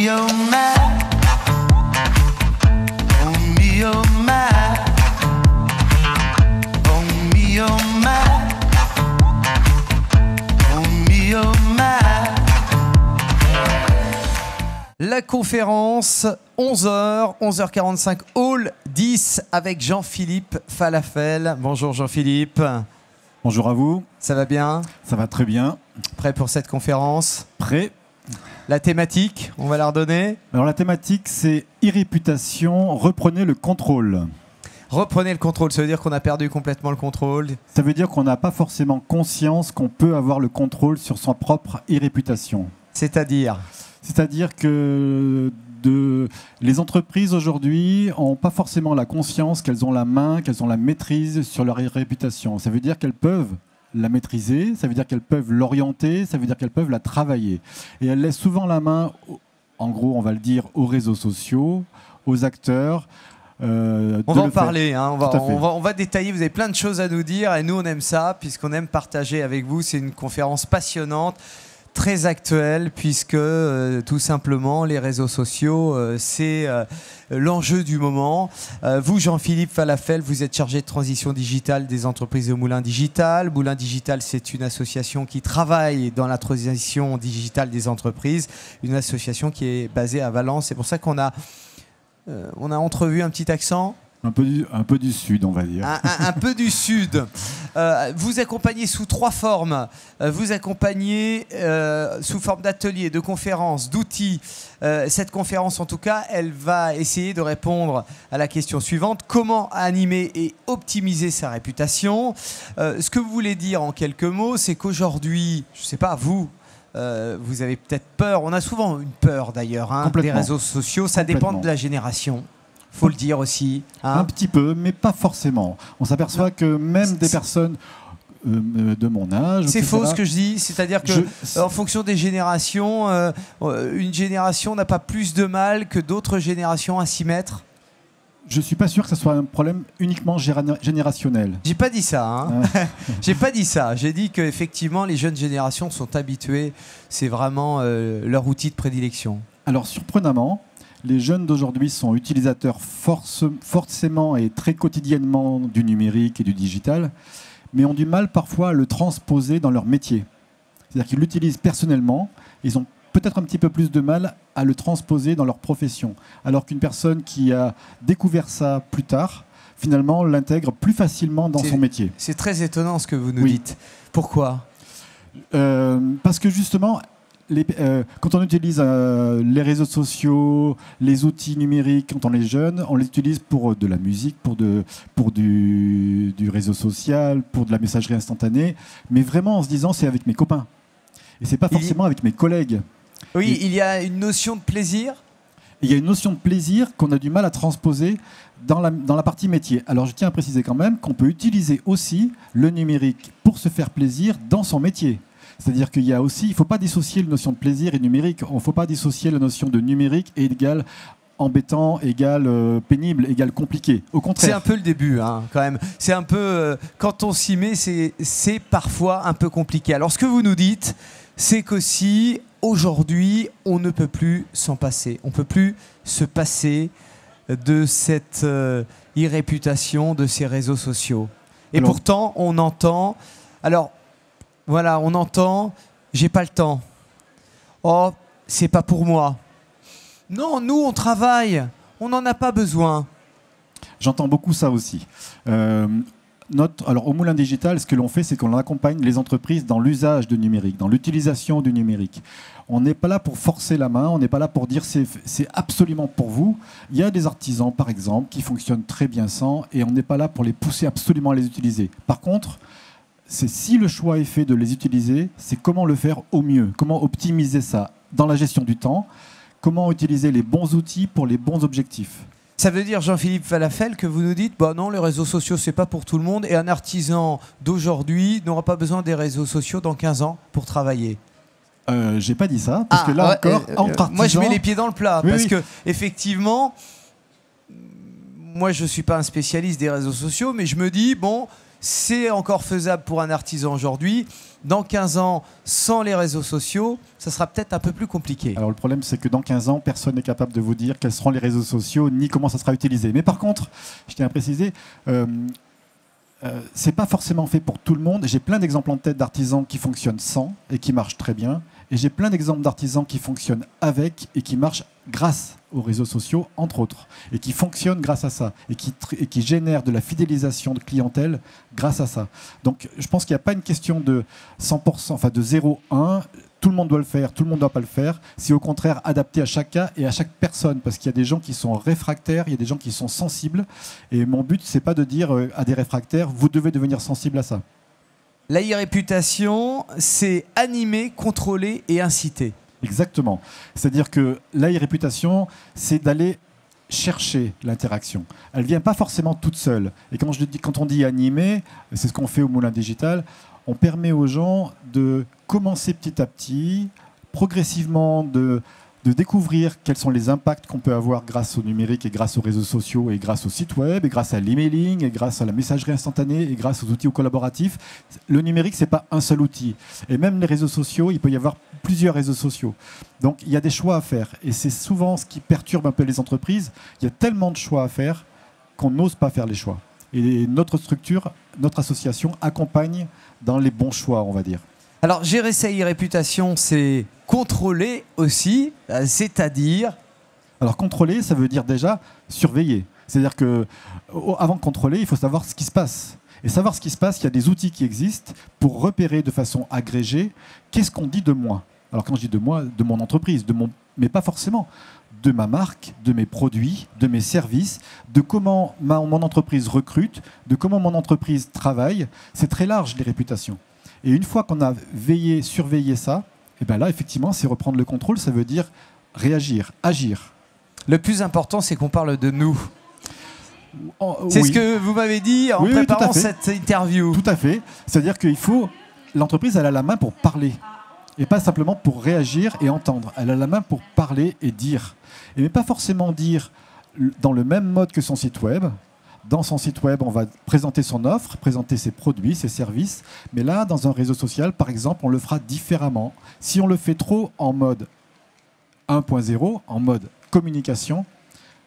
me, oh my. Oh me, oh my. Oh me, oh my. Oh me, oh my. La conférence, 11h, 11h45, Hall 10 avec Jean-Philippe Falafel. Bonjour Jean-Philippe. Bonjour à vous. Ça va bien? Ça va très bien. Prêt pour cette conférence? Prêt. La thématique, on va la redonner? Alors la thématique, c'est irréputation, reprenez le contrôle. Reprenez le contrôle, ça veut dire qu'on a perdu complètement le contrôle? Ça veut dire qu'on n'a pas forcément conscience qu'on peut avoir le contrôle sur son propre irréputation. C'est-à-dire? C'est-à-dire que les entreprises aujourd'hui n'ont pas forcément la conscience qu'elles ont la main, qu'elles ont la maîtrise sur leur réputation. Ça veut dire qu'elles peuvent la maîtriser, ça veut dire qu'elles peuvent l'orienter, ça veut dire qu'elles peuvent la travailler. Et elles laissent souvent la main, en gros, on va le dire, aux réseaux sociaux, aux acteurs. On va en parler, hein, on va détailler, vous avez plein de choses à nous dire et nous on aime ça puisqu'on aime partager avec vous. C'est une conférence passionnante, très actuelle puisque tout simplement les réseaux sociaux c'est l'enjeu du moment. Vous Jean-Philippe Falafel, vous êtes chargé de transition digitale des entreprises au Moulin Digital. Moulin Digital, c'est une association qui travaille dans la transition digitale des entreprises, une association qui est basée à Valence. C'est pour ça qu'on a entrevu un petit accent. Un peu du sud, on va dire. Un peu du sud. Vous accompagnez sous trois formes. Vous accompagnez sous forme d'ateliers, de conférences, d'outils. Cette conférence, en tout cas, elle va essayer de répondre à la question suivante. Comment animer et optimiser sa réputation? Ce que vous voulez dire en quelques mots, c'est qu'aujourd'hui, je ne sais pas, vous avez peut-être peur. On a souvent une peur d'ailleurs des réseaux sociaux. Ça dépend de la génération. Faut le dire aussi. Un petit peu, mais pas forcément. On s'aperçoit que même des personnes de mon âge... C'est faux ce que je dis. C'est-à-dire que en fonction des générations, une génération n'a pas plus de mal que d'autres générations à s'y mettre. Je suis pas sûr que ce soit un problème uniquement générationnel. J'ai pas dit ça. J'ai pas dit ça. J'ai dit qu'effectivement, les jeunes générations sont habituées. C'est vraiment leur outil de prédilection. Alors, surprenamment, les jeunes d'aujourd'hui sont utilisateurs forcément et très quotidiennement du numérique et du digital, mais ont du mal parfois à le transposer dans leur métier. C'est-à-dire qu'ils l'utilisent personnellement, ils ont peut-être un petit peu plus de mal à le transposer dans leur profession, alors qu'une personne qui a découvert ça plus tard, finalement, l'intègre plus facilement dans son métier. C'est très étonnant ce que vous nous dites. Pourquoi? Parce que justement... quand on utilise les réseaux sociaux, les outils numériques, quand on est jeune, on les utilise pour de la musique, pour du réseau social, pour de la messagerie instantanée, mais vraiment en se disant c'est avec mes copains. Et c'est pas forcément avec mes collègues. Oui, il y a une notion de plaisir. Il y a une notion de plaisir qu'on a du mal à transposer dans la partie métier. Alors je tiens à préciser quand même qu'on peut utiliser aussi le numérique pour se faire plaisir dans son métier. C'est-à-dire qu'il y a aussi, il ne faut pas dissocier la notion de plaisir et numérique. Il ne faut pas dissocier la notion de numérique et égale embêtant, égale pénible, égale compliqué. Au contraire. C'est un peu le début, quand même. C'est un peu, quand on s'y met, c'est parfois un peu compliqué. Alors ce que vous nous dites, c'est qu'aussi, aujourd'hui, on ne peut plus s'en passer. On ne peut plus se passer de cette irréputation de ces réseaux sociaux. Et alors, pourtant, on entend... Alors, voilà, on entend « j'ai pas le temps ». Oh, c'est pas pour moi. Non, nous, on travaille. On n'en a pas besoin. J'entends beaucoup ça aussi. Alors, au Moulin Digital, ce que l'on fait, c'est qu'on accompagne les entreprises dans l'usage du numérique, dans l'utilisation du numérique. On n'est pas là pour forcer la main, on n'est pas là pour dire c'est absolument pour vous. Il y a des artisans, par exemple, qui fonctionnent très bien sans, et on n'est pas là pour les pousser absolument à les utiliser. Par contre, c'est si le choix est fait de les utiliser, c'est comment le faire au mieux, comment optimiser ça dans la gestion du temps, comment utiliser les bons outils pour les bons objectifs. Ça veut dire, Jean-Philippe Falafel, que vous nous dites bah non, les réseaux sociaux, c'est pas pour tout le monde, et un artisan d'aujourd'hui n'aura pas besoin des réseaux sociaux dans 15 ans pour travailler. J'ai pas dit ça, parce que là encore, entre artisans... Moi, je mets les pieds dans le plat, parce que effectivement, moi, je suis pas un spécialiste des réseaux sociaux, mais je me dis, bon... c'est encore faisable pour un artisan aujourd'hui. Dans 15 ans, sans les réseaux sociaux, ça sera peut-être un peu plus compliqué. Alors le problème, c'est que dans 15 ans, personne n'est capable de vous dire quels seront les réseaux sociaux, ni comment ça sera utilisé. Mais par contre, je tiens à préciser, c'est pas forcément fait pour tout le monde. J'ai plein d'exemples en tête d'artisans qui fonctionnent sans et qui marchent très bien. Et j'ai plein d'exemples d'artisans qui fonctionnent avec et qui marchent grâce aux réseaux sociaux, entre autres, et qui fonctionnent grâce à ça, et qui génèrent de la fidélisation de clientèle grâce à ça. Donc je pense qu'il n'y a pas une question de 100%, enfin de 0-1, tout le monde doit le faire, tout le monde ne doit pas le faire. C'est au contraire adapté à chaque cas et à chaque personne, parce qu'il y a des gens qui sont réfractaires, il y a des gens qui sont sensibles, et mon but, c'est pas de dire à des réfractaires, vous devez devenir sensible à ça. La e-réputation, c'est animer, contrôler et inciter. Exactement. C'est-à-dire que la e-réputation, c'est d'aller chercher l'interaction. Elle ne vient pas forcément toute seule. Et quand on dit animer, c'est ce qu'on fait au Moulin Digital, on permet aux gens de commencer petit à petit, progressivement, de découvrir quels sont les impacts qu'on peut avoir grâce au numérique et grâce aux réseaux sociaux et grâce au site web et grâce à l'emailing et grâce à la messagerie instantanée et grâce aux outils collaboratifs. Le numérique, ce n'est pas un seul outil. Et même les réseaux sociaux, il peut y avoir plusieurs réseaux sociaux. Donc il y a des choix à faire. Et c'est souvent ce qui perturbe un peu les entreprises. Il y a tellement de choix à faire qu'on n'ose pas faire les choix. Et notre structure, notre association accompagne dans les bons choix, on va dire. Alors, gérer sa e-réputation, c'est contrôler aussi, c'est-à-dire... Alors, contrôler, ça veut dire déjà surveiller. C'est-à-dire qu'avant de contrôler, il faut savoir ce qui se passe. Et savoir ce qui se passe, il y a des outils qui existent pour repérer de façon agrégée qu'est-ce qu'on dit de moi. Alors, quand je dis de moi, de mon entreprise, mais pas forcément, de ma marque, de mes produits, de mes services, de comment mon entreprise recrute, de comment mon entreprise travaille. C'est très large, les réputations. Et une fois qu'on a surveillé ça, et bien là, effectivement, c'est reprendre le contrôle, ça veut dire réagir, agir. Le plus important, c'est qu'on parle de nous. C'est ce que vous m'avez dit en préparant cette interview. Tout à fait. C'est-à-dire qu'il faut... L'entreprise, elle a la main pour parler. Et pas simplement pour réagir et entendre. Elle a la main pour parler et dire. Et mais pas forcément dire dans le même mode que son site web. Dans son site web, on va présenter son offre, présenter ses produits, ses services. Mais là, dans un réseau social, par exemple, on le fera différemment. Si on le fait trop en mode 1.0, en mode communication,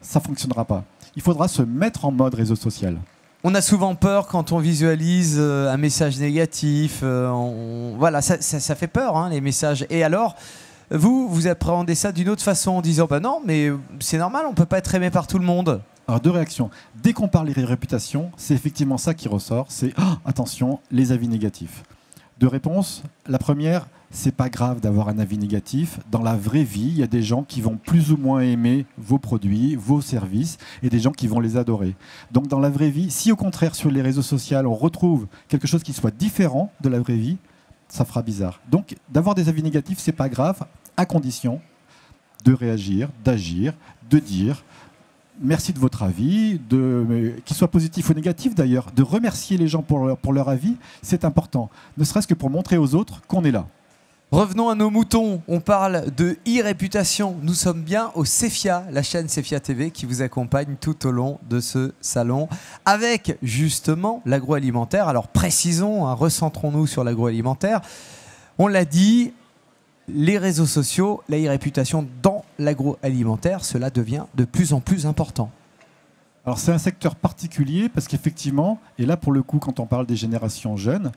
ça ne fonctionnera pas. Il faudra se mettre en mode réseau social. On a souvent peur quand on visualise un message négatif. Voilà, ça fait peur, hein, les messages. Et alors, vous appréhendez ça d'une autre façon en disant bah non, mais c'est normal, on ne peut pas être aimé par tout le monde. Alors, deux réactions. Dès qu'on parle des réputations, c'est effectivement ça qui ressort, c'est attention, les avis négatifs. Deux réponses. La première, c'est pas grave d'avoir un avis négatif. Dans la vraie vie, il y a des gens qui vont plus ou moins aimer vos produits, vos services, et des gens qui vont les adorer. Donc dans la vraie vie, si au contraire sur les réseaux sociaux, on retrouve quelque chose qui soit différent de la vraie vie, ça fera bizarre. Donc d'avoir des avis négatifs, c'est pas grave, à condition de réagir, d'agir, de dire merci de votre avis, qu'il soit positif ou négatif d'ailleurs, de remercier les gens pour leur avis, c'est important, ne serait-ce que pour montrer aux autres qu'on est là. Revenons à nos moutons, on parle de e-réputation. Nous sommes bien au CEFIA, la chaîne CEFIA TV qui vous accompagne tout au long de ce salon avec justement l'agroalimentaire. Alors précisons, recentrons-nous sur l'agroalimentaire. On l'a dit, les réseaux sociaux, la e-réputation dans l'agroalimentaire, cela devient de plus en plus important. Alors c'est un secteur particulier parce qu'effectivement, et là pour le coup quand on parle des générations jeunes,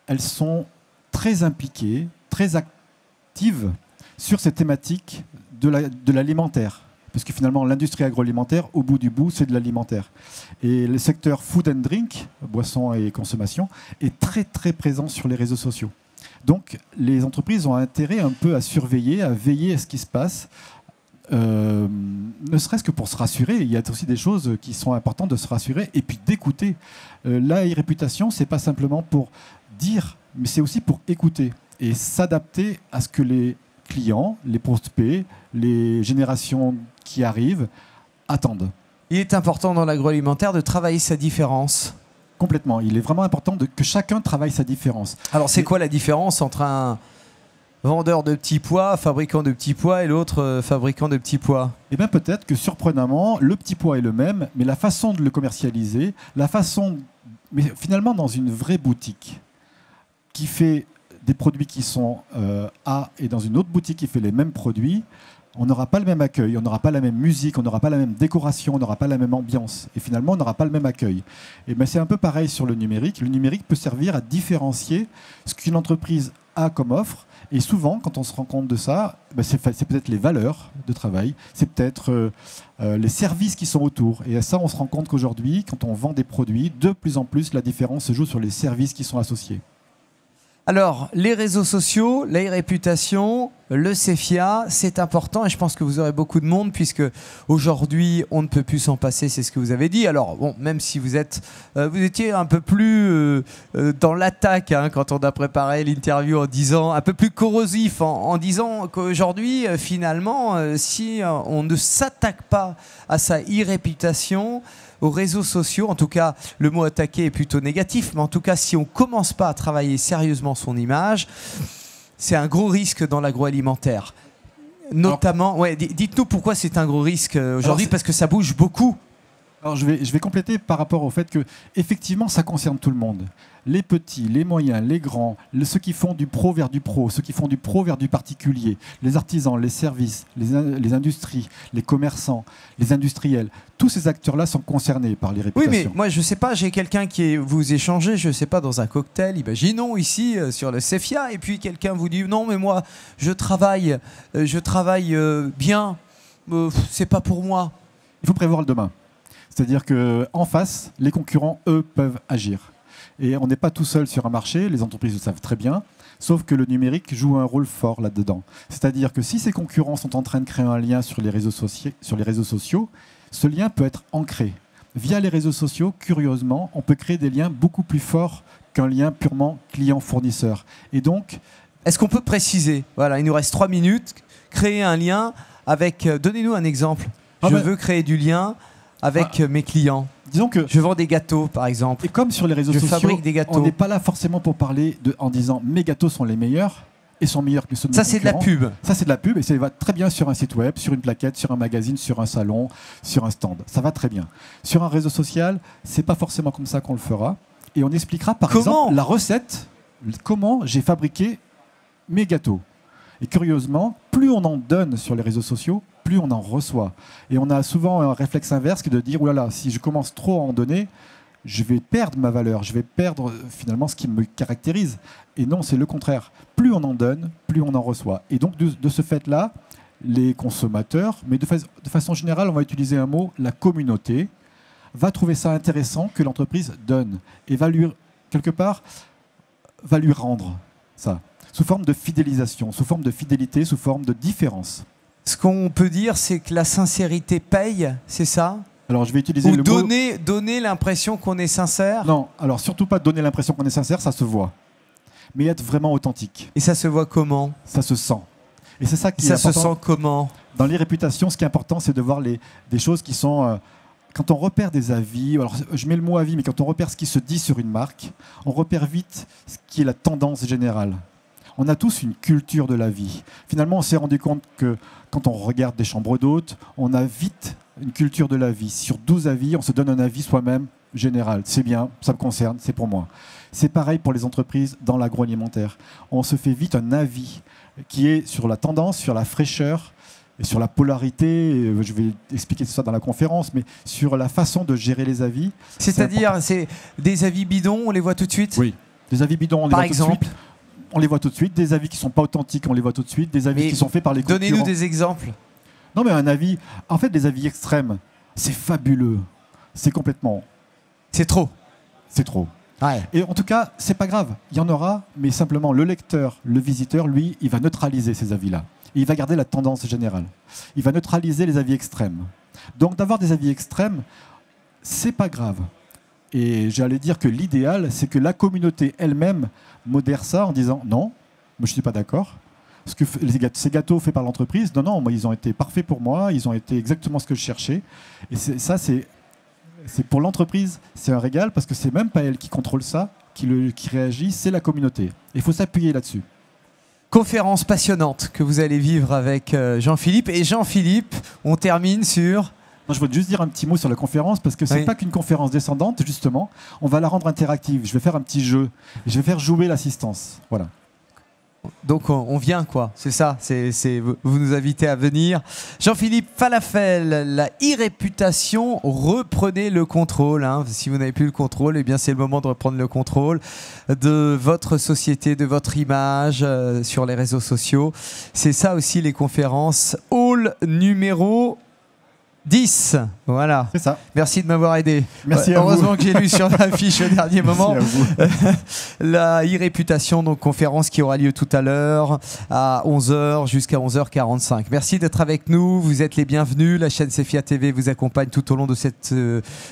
elles sont très impliquées, très actives sur ces thématiques de l'alimentaire. Parce que finalement, l'industrie agroalimentaire, au bout du bout, c'est de l'alimentaire. Et le secteur food and drink, boissons et consommation, est très très présent sur les réseaux sociaux. Donc les entreprises ont intérêt un peu à surveiller, à veiller à ce qui se passe, ne serait-ce que pour se rassurer. Il y a aussi des choses qui sont importantes de se rassurer et puis d'écouter. La e-réputation, c'est pas simplement pour dire, mais c'est aussi pour écouter et s'adapter à ce que les clients, les prospects, les générations qui arrivent attendent. Il est important dans l'agroalimentaire de travailler sa différence. Complètement. Il est vraiment important que chacun travaille sa différence. Alors c'est quoi la différence entre un vendeur de petits pois, fabricant de petits pois et l'autre fabricant de petits pois? Eh bien peut-être que surprenamment, le petit pois est le même, mais la façon de le commercialiser, la façon Mais finalement, dans une vraie boutique qui fait des produits qui sont A et dans une autre boutique qui fait les mêmes produits, on n'aura pas le même accueil, on n'aura pas la même musique, on n'aura pas la même décoration, on n'aura pas la même ambiance. Et finalement, on n'aura pas le même accueil. Et ben, c'est un peu pareil sur le numérique. Le numérique peut servir à différencier ce qu'une entreprise a comme offre. Et souvent, quand on se rend compte de ça, ben c'est peut-être les valeurs de travail, c'est peut-être les services qui sont autour. Et à ça, on se rend compte qu'aujourd'hui, quand on vend des produits, de plus en plus, la différence se joue sur les services qui sont associés. Alors, les réseaux sociaux, la réputation, le CEFIA, c'est important et je pense que vous aurez beaucoup de monde puisque aujourd'hui, on ne peut plus s'en passer, c'est ce que vous avez dit. Alors, bon, même si vous étiez un peu plus dans l'attaque hein, quand on a préparé l'interview en disant, un peu plus corrosif en disant qu'aujourd'hui, finalement, si on ne s'attaque pas à sa e-réputation, aux réseaux sociaux, en tout cas le mot attaquer est plutôt négatif, mais en tout cas si on ne commence pas à travailler sérieusement son image, c'est un gros risque dans l'agroalimentaire. Notamment, ouais, dites-nous pourquoi c'est un gros risque aujourd'hui, parce que ça bouge beaucoup. Alors je vais compléter par rapport au fait que effectivement ça concerne tout le monde. Les petits, les moyens, les grands, ceux qui font du pro vers du pro, ceux qui font du pro vers du particulier, les artisans, les services, les industries, les commerçants, les industriels. Tous ces acteurs-là sont concernés par les réputations. Oui, mais moi je sais pas, j'ai quelqu'un qui vous échangez, je sais pas, dans un cocktail, imaginons ici sur le CEFIA, et puis quelqu'un vous dit non mais moi je travaille bien, c'est pas pour moi. Il faut prévoir le demain. C'est-à-dire qu'en face, les concurrents, eux, peuvent agir. Et on n'est pas tout seul sur un marché, les entreprises le savent très bien, sauf que le numérique joue un rôle fort là-dedans. C'est-à-dire que si ces concurrents sont en train de créer un lien sur les réseaux sociaux, ce lien peut être ancré. Via les réseaux sociaux, curieusement, on peut créer des liens beaucoup plus forts qu'un lien purement client-fournisseur. Et donc... Est-ce qu'on peut préciser, voilà, il nous reste 3 minutes, créer un lien avec... Donnez-nous un exemple. Je veux créer du lien avec mes clients. Disons que je vends des gâteaux, par exemple. Et comme sur les réseaux sociaux, fabrique des gâteaux. On n'est pas là forcément pour parler en disant mes gâteaux sont les meilleurs et sont meilleurs que ceux de mes concurrents. Ça, c'est de la pub. Ça, c'est de la pub et ça va très bien sur un site web, sur une plaquette, sur un magazine, sur un salon, sur un stand. Ça va très bien. Sur un réseau social, c'est pas forcément comme ça qu'on le fera. Et on expliquera par exemple la recette, comment j'ai fabriqué mes gâteaux. Et curieusement, plus on en donne sur les réseaux sociaux, plus on en reçoit. Et on a souvent un réflexe inverse qui est de dire, oh là là, si je commence trop à en donner, je vais perdre ma valeur, je vais perdre finalement ce qui me caractérise. Et non, c'est le contraire. Plus on en donne, plus on en reçoit. Et donc de ce fait-là, les consommateurs, mais de façon générale, on va utiliser un mot, la communauté, va trouver ça intéressant que l'entreprise donne et va lui, quelque part, va lui rendre ça, sous forme de fidélisation, sous forme de fidélité, sous forme de différence. Ce qu'on peut dire, c'est que la sincérité paye, c'est ça? Alors, je vais utiliser le mot... donner l'impression qu'on est sincère? Non, alors surtout pas donner l'impression qu'on est sincère, ça se voit. Mais être vraiment authentique. Et ça se voit comment? Ça se sent. Et c'est ça qui est important. important. Ça se sent comment? Dans les réputations, ce qui est important, c'est de voir des choses qui sont... quand on repère des avis, alors je mets le mot avis, mais quand on repère ce qui se dit sur une marque, on repère vite ce qui est la tendance générale. On a tous une culture de la vie. Finalement, on s'est rendu compte que quand on regarde des chambres d'hôtes, on a vite une culture de la vie. Sur 12 avis, on se donne un avis soi-même général. C'est bien, ça me concerne, c'est pour moi. C'est pareil pour les entreprises dans l'agroalimentaire. On se fait vite un avis qui est sur la tendance, sur la fraîcheur et sur la polarité. Je vais expliquer ça dans la conférence, mais sur la façon de gérer les avis. C'est-à-dire, c'est des avis bidons, on les voit tout de suite? Oui, des avis bidons, on les voit tout de suite. On les voit tout de suite. Des avis qui ne sont pas authentiques, on les voit tout de suite. Des avis qui sont faits par les concurrents. Donnez-nous des exemples. Non, mais un avis... En fait, des avis extrêmes, c'est fabuleux. C'est complètement... C'est trop. C'est trop. Ouais. Et en tout cas, c'est pas grave. Il y en aura, mais simplement, le lecteur, le visiteur, lui, il va neutraliser ces avis-là. Et il va garder la tendance générale. Il va neutraliser les avis extrêmes. Donc, d'avoir des avis extrêmes, c'est pas grave. Et j'allais dire que l'idéal, c'est que la communauté elle-même modère ça en disant « Non, moi je ne suis pas d'accord. Ces gâteaux faits par l'entreprise, non, moi, ils ont été parfaits pour moi, ils ont été exactement ce que je cherchais. » Et ça, c'est pour l'entreprise, c'est un régal parce que c'est même pas elle qui contrôle ça, qui réagit, c'est la communauté. Il faut s'appuyer là-dessus. Conférence passionnante que vous allez vivre avec Jean-Philippe. Et Jean-Philippe, on termine sur Non, je veux juste dire un petit mot sur la conférence parce que c'est pas qu'une conférence descendante, justement. On va la rendre interactive. Je vais faire un petit jeu. Je vais faire jouer l'assistance. Voilà. Donc on vient quoi, c'est ça, vous nous invitez à venir. Jean-Philippe Falafel, la e-réputation, reprenez le contrôle. Hein. Si vous n'avez plus le contrôle, eh bien c'est le moment de reprendre le contrôle de votre société, de votre image sur les réseaux sociaux. C'est ça aussi les conférences. Hall numéro 10, voilà. C'est ça. Merci de m'avoir aidé. Merci à vous. Heureusement que j'ai lu sur l'affiche au dernier moment. Merci à vous. La e-réputation, donc conférence qui aura lieu tout à l'heure à 11h jusqu'à 11h45. Merci d'être avec nous. Vous êtes les bienvenus. La chaîne Cephia TV vous accompagne tout au long de cette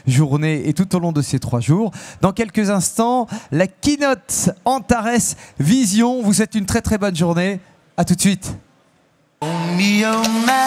journée et tout au long de ces 3 jours. Dans quelques instants, la keynote Antares Vision. Vous souhaite une très très bonne journée. À tout de suite. On me your man.